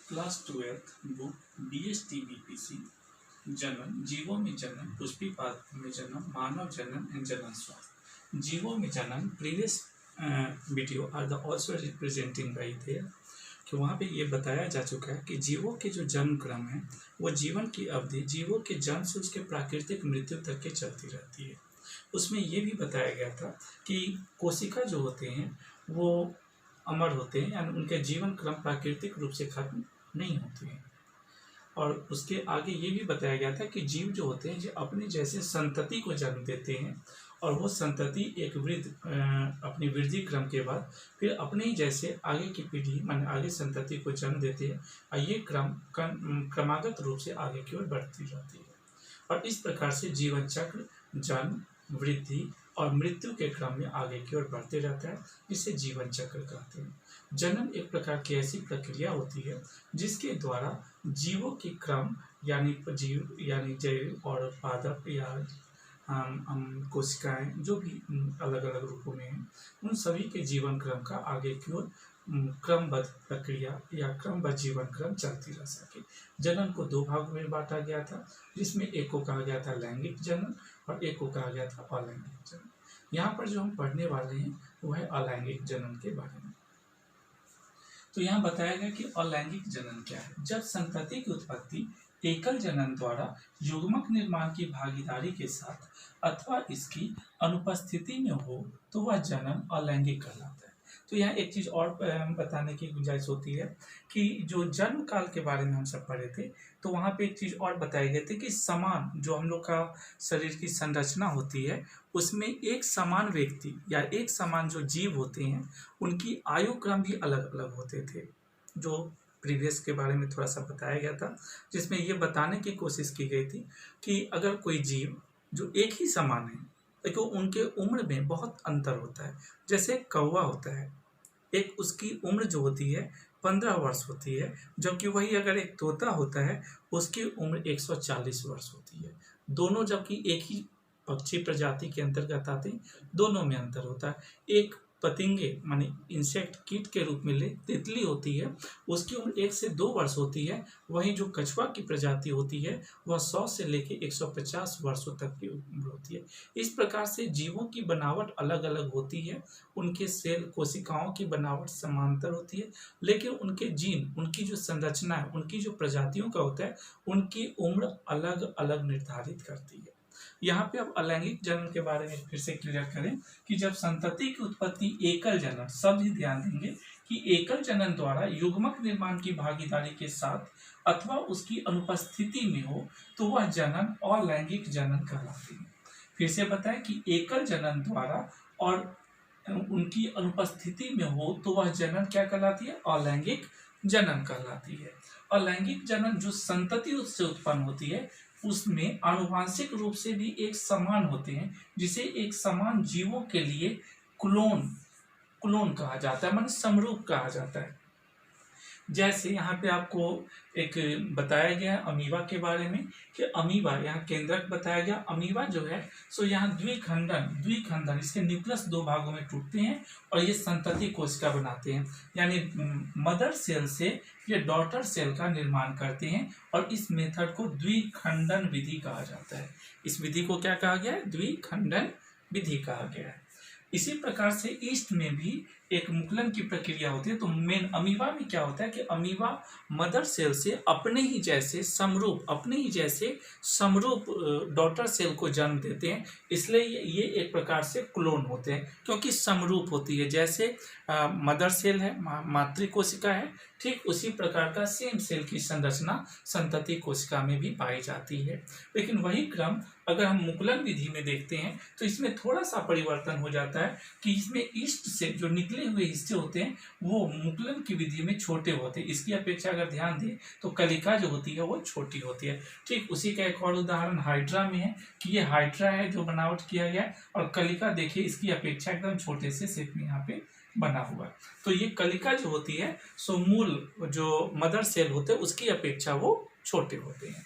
Class 12th book BSTBPC जनन, जीवों में जन्म, पुष्पिपाद में जन्म, मानव जनन एंड जनन स्वास्थ्य। जीवों में जन्म previous video are the also representing by थे कि वहाँ पे ये बताया जा चुका है कि जीवों के जो जन्म क्रम है वो जीवन की अवधि जीवों के जन्म से उसके प्राकृतिक मृत्यु तक के चलती रहती है। उसमें ये भी बताया गया था कि कोशिका जो होते हैं वो अमर होते हैं, यानी उनके जीवन क्रम प्राकृतिक रूप से खत्म नहीं होते हैं। और उसके आगे ये भी बताया गया था कि जीव जो होते हैं जो अपने जैसे संतति को जन्म देते हैं और वो संतति एक अपनी वृद्धि क्रम के बाद फिर अपने ही जैसे आगे की पीढ़ी मान आगे संतति को जन्म देते हैं और ये क्रमागत रूप से आगे की ओर बढ़ती जाती है। और इस प्रकार से जीवन चक्र जन्म, वृद्धि और मृत्यु के क्रम में आगे की ओर बढ़ते रहता है, जिसे जीवन चक्र कहते हैं। जन्म एक प्रकार की ऐसी प्रक्रिया होती है जिसके द्वारा जीवों की क्रम यानी जीव यानी जैव और पादप या कोशिकाएं जो भी अलग अलग रूपों में हैं उन सभी के जीवन क्रम का आगे की ओर क्रमबद्ध प्रक्रिया या क्रमबद्ध जीवन क्रम चलती रह सके। जनन को दो भागों में बांटा गया था, जिसमें एक को कहा गया था लैंगिक जनन और एक को कहा गया था अलैंगिक जनन। यहाँ पर जो हम पढ़ने वाले हैं वो है अलैंगिक जनन के बारे में। तो यहाँ बताया गया कि अलैंगिक जनन क्या है। जब संतति की उत्पत्ति एकल जनन द्वारा युग्मक निर्माण की भागीदारी के साथ अथवा इसकी अनुपस्थिति में हो तो वह जनन अलैंगिक कहलाता है। तो यहाँ एक चीज़ और बताने की गुंजाइश होती है कि जो जन्म काल के बारे में हम सब पढ़े थे तो वहाँ पे एक चीज़ और बताई गई थी कि समान जो हम लोग का शरीर की संरचना होती है उसमें एक समान व्यक्ति या एक समान जो जीव होते हैं उनकी आयु क्रम भी अलग अलग होते थे, जो प्रीवियस के बारे में थोड़ा सा बताया गया था, जिसमें ये बताने की कोशिश की गई थी कि अगर कोई जीव जो एक ही समान है लेकिन उनके उम्र में बहुत अंतर होता है। जैसे कौवा होता है, एक उसकी उम्र जो होती है 15 वर्ष होती है, जबकि वही अगर एक तोता होता है उसकी उम्र 140 वर्ष होती है। दोनों जबकि एक ही पक्षी प्रजाति के अंतर्गत आते हैं, दोनों में अंतर होता है। एक पतंगे माने इंसेक्ट कीट के रूप में ले तितली होती है, उसकी उम्र 1 से 2 वर्ष होती है, वहीं जो कछुआ की प्रजाति होती है वह 100 से लेकर 150 वर्षों तक की उम्र होती है। इस प्रकार से जीवों की बनावट अलग अलग होती है, उनके सेल कोशिकाओं की बनावट समांतर होती है, लेकिन उनके जीन उनकी जो संरचना है उनकी जो प्रजातियों का होता है उनकी उम्र अलग अलग निर्धारित करती है। यहाँ पे अब अलैंगिक जनन के बारे में फिर से क्लियर करें कि जब संतति की उत्पत्ति एकल जनन, सब ही ध्यान देंगे कि एकल जनन द्वारा युग्मक निर्माण की भागीदारी के साथ अथवा उसकी अनुपस्थिति में हो तो वह जनन अलैंगिक जनन कहलाती है। फिर से बताएं कि एकल जनन द्वारा और उनकी अनुपस्थिति में हो तो वह जनन क्या कहलाती है? अलैंगिक जनन कहलाती है। अलैंगिक जनन जो संतति उससे उत्पन्न होती है उसमें आनुवांशिक रूप से भी एक समान होते हैं, जिसे एक समान जीवों के लिए क्लोन कहा जाता है, माने समरूप कहा जाता है। जैसे यहाँ पे आपको एक बताया गया है अमीबा के बारे में कि अमीबा यहाँ केंद्रक बताया गया। अमीबा जो है सो यहाँ द्विखंडन इसके न्यूक्लियस 2 भागों में टूटते हैं और ये संतति कोशिका बनाते हैं, यानी मदर सेल से ये डॉटर सेल का निर्माण करते हैं और इस मेथड को द्विखंडन विधि कहा जाता है। इस विधि को क्या कहा गया है? द्विखंडन विधि कहा गया है। इसी प्रकार से ईस्ट में भी एक मुकुलन की प्रक्रिया होती है। तो मेन अमीबा में क्या होता है कि अमीबा मदर सेल से अपने ही जैसे समरूप डॉटर सेल को जन्म देते हैं, इसलिए ये एक प्रकार से क्लोन होते हैं क्योंकि समरूप होती है। जैसे मदर सेल है, मातृ कोशिका है, ठीक उसी प्रकार का सेम सेल की संरचना संतति कोशिका में भी पाई जाती है। लेकिन वही क्रम अगर हम मुकुलन विधि में देखते हैं तो इसमें थोड़ा सा परिवर्तन हो जाता है कि इसमें ईस्ट से जो निकले हुए हिस्से होते हैं वो मुकुलन की विधि में छोटे होते हैं। इसकी अपेक्षा अगर ध्यान दें तो कलिका जो होती है वो छोटी होती है। ठीक उसी का एक और उदाहरण हाइड्रा में है कि ये हाइड्रा है जो बनावट किया गया है और कलिका देखिए इसकी अपेक्षा एकदम छोटे से शेप में यहाँ पे बना हुआ। तो ये कलिका जो होती है सो मूल जो मदर सेल होते हैं उसकी अपेक्षा वो छोटे होते हैं।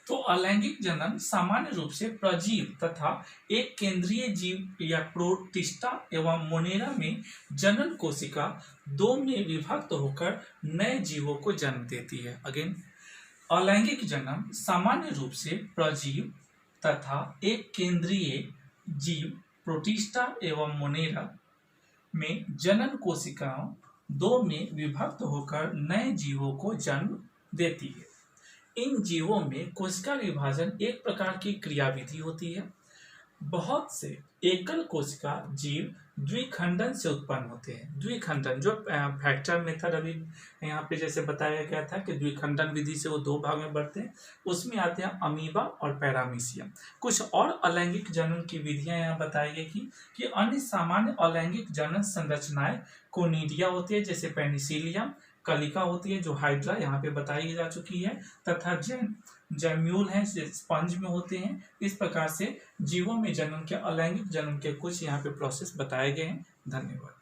तो अलैंगिक जनन सामान्य रूप से प्रजीव तथा एक केंद्रीय जीव या प्रोटिस्टा एवं मोनेरा में जनन कोशिका दो में विभक्त होकर नए जीवों को जन्म देती है। अगेन, अलैंगिक जनन सामान्य रूप से प्रजीव तथा एक केंद्रीय जीव प्रोटिस्टा एवं मोनेरा में जनन कोशिकाओं दो में विभक्त होकर नए जीवों को जन्म देती है। इन जीवों में कोशिका विभाजन एक प्रकार की क्रियाविधि होती है। बहुत से एकल कोशिका जीव द्विखंडन से उत्पन्न होते हैं। द्विखंडन जो फैक्टर मेथड अभी यहाँ पे जैसे बताया गया था कि द्विखंडन विधि से वो दो भाग में बढ़ते हैं, उसमें आते हैं अमीबा और पैरामीशियम। कुछ और अलैंगिक जनन की विधियां यहाँ बताई गई कि अन्य सामान्य अलैंगिक जनन संरचनाएं कोनिडिया होती है, जैसे पेनिसिलियम, कलिका होती है जो हाइड्रा यहाँ पे बताई जा चुकी है, तथा जैम्यूल है स्पंज में होते हैं। इस प्रकार से जीवों में जनन के अलैंगिक जनन के कुछ यहाँ पे प्रोसेस बताए गए हैं। धन्यवाद।